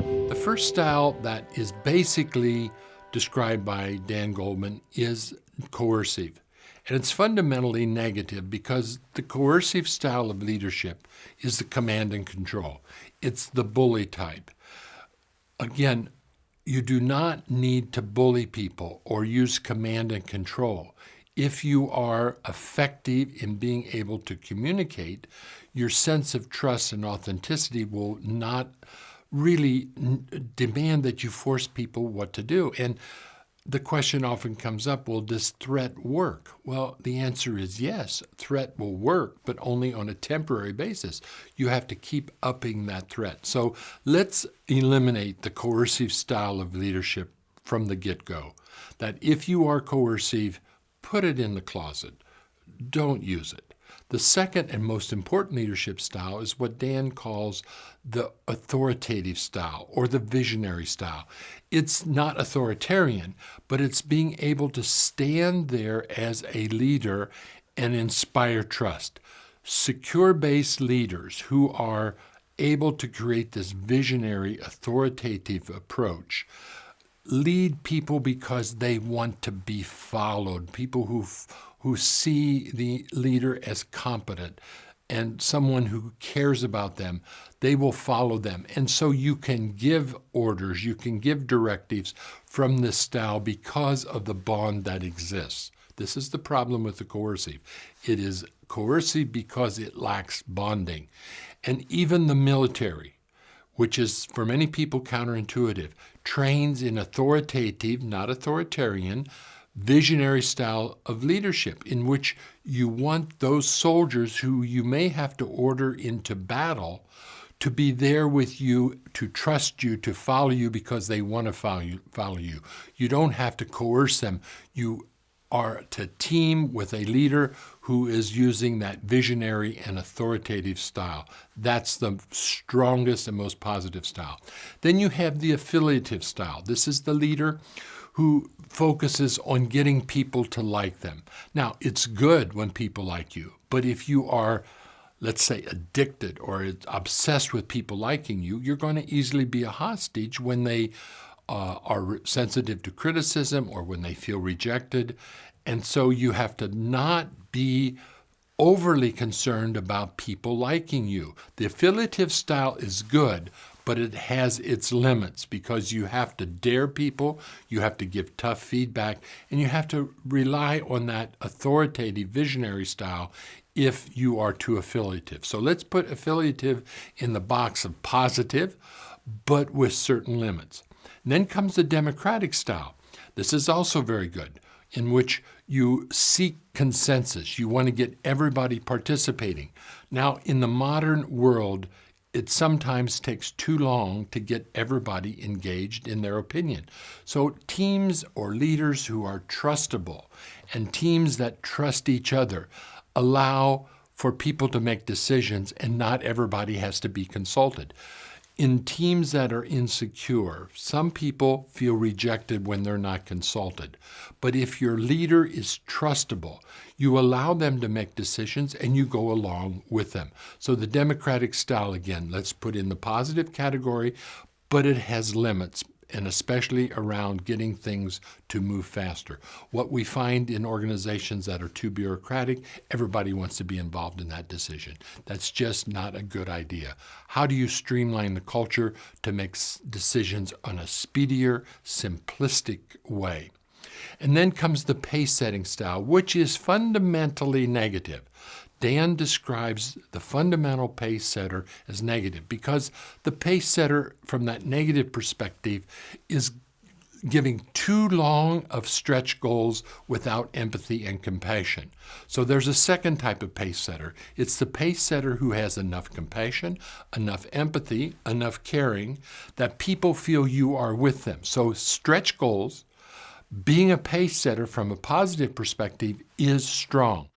The first style that is basically described by Dan Goldman is coercive. And it's fundamentally negative because the coercive style of leadership is the command and control. It's the bully type. Again, you do not need to bully people or use command and control. If you are effective in being able to communicate, your sense of trust and authenticity will not really demand that you force people what to do. And the question often comes up, well, does threat work? Well, the answer is yes, threat will work, but only on a temporary basis. You have to keep upping that threat. So let's eliminate the coercive style of leadership from the get-go. That if you are coercive, put it in the closet. Don't use it. The second and most important leadership style is what Dan calls the authoritative style or the visionary style. It's not authoritarian, but it's being able to stand there as a leader and inspire trust. Secure-based leaders who are able to create this visionary, authoritative approach lead people because they want to be followed, people who see the leader as competent and someone who cares about them. They will follow them. And so you can give orders, you can give directives from this style because of the bond that exists. This is the problem with the coercive. It is coercive because it lacks bonding. And even the military, which is for many people counterintuitive, trains in authoritative, not authoritarian, visionary style of leadership in which you want those soldiers who you may have to order into battle to be there with you, to trust you, to follow you because they want to follow you. You don't have to coerce them. You are to team with a leader who is using that visionary and authoritative style. That's the strongest and most positive style. Then you have the affiliative style. This is the leader who focuses on getting people to like them. Now, it's good when people like you, but if you are, let's say, addicted or obsessed with people liking you, you're going to easily be a hostage when they are sensitive to criticism or when they feel rejected. And so you have to not be overly concerned about people liking you. The affiliative style is good, but it has its limits because you have to dare people, you have to give tough feedback, and you have to rely on that authoritative visionary style if you are too affiliative. So let's put affiliative in the box of positive, but with certain limits. And then comes the democratic style. This is also very good, in which you seek consensus. You want to get everybody participating. Now, in the modern world, it sometimes takes too long to get everybody engaged in their opinion. So teams or leaders who are trustable and teams that trust each other allow for people to make decisions and not everybody has to be consulted. In teams that are insecure, some people feel rejected when they're not consulted. But if your leader is trustable, you allow them to make decisions and you go along with them. So the democratic style, again, let's put in the positive category, but it has limits, and especially around getting things to move faster. What we find in organizations that are too bureaucratic, everybody wants to be involved in that decision. That's just not a good idea. How do you streamline the culture to make decisions on a speedier, simplistic way? And then comes the pace-setting style, which is fundamentally negative. Dan describes the fundamental pace setter as negative because the pace setter from that negative perspective is giving too long of stretch goals without empathy and compassion. So there's a second type of pace setter. It's the pace setter who has enough compassion, enough empathy, enough caring that people feel you are with them. So stretch goals, being a pace setter from a positive perspective is strong.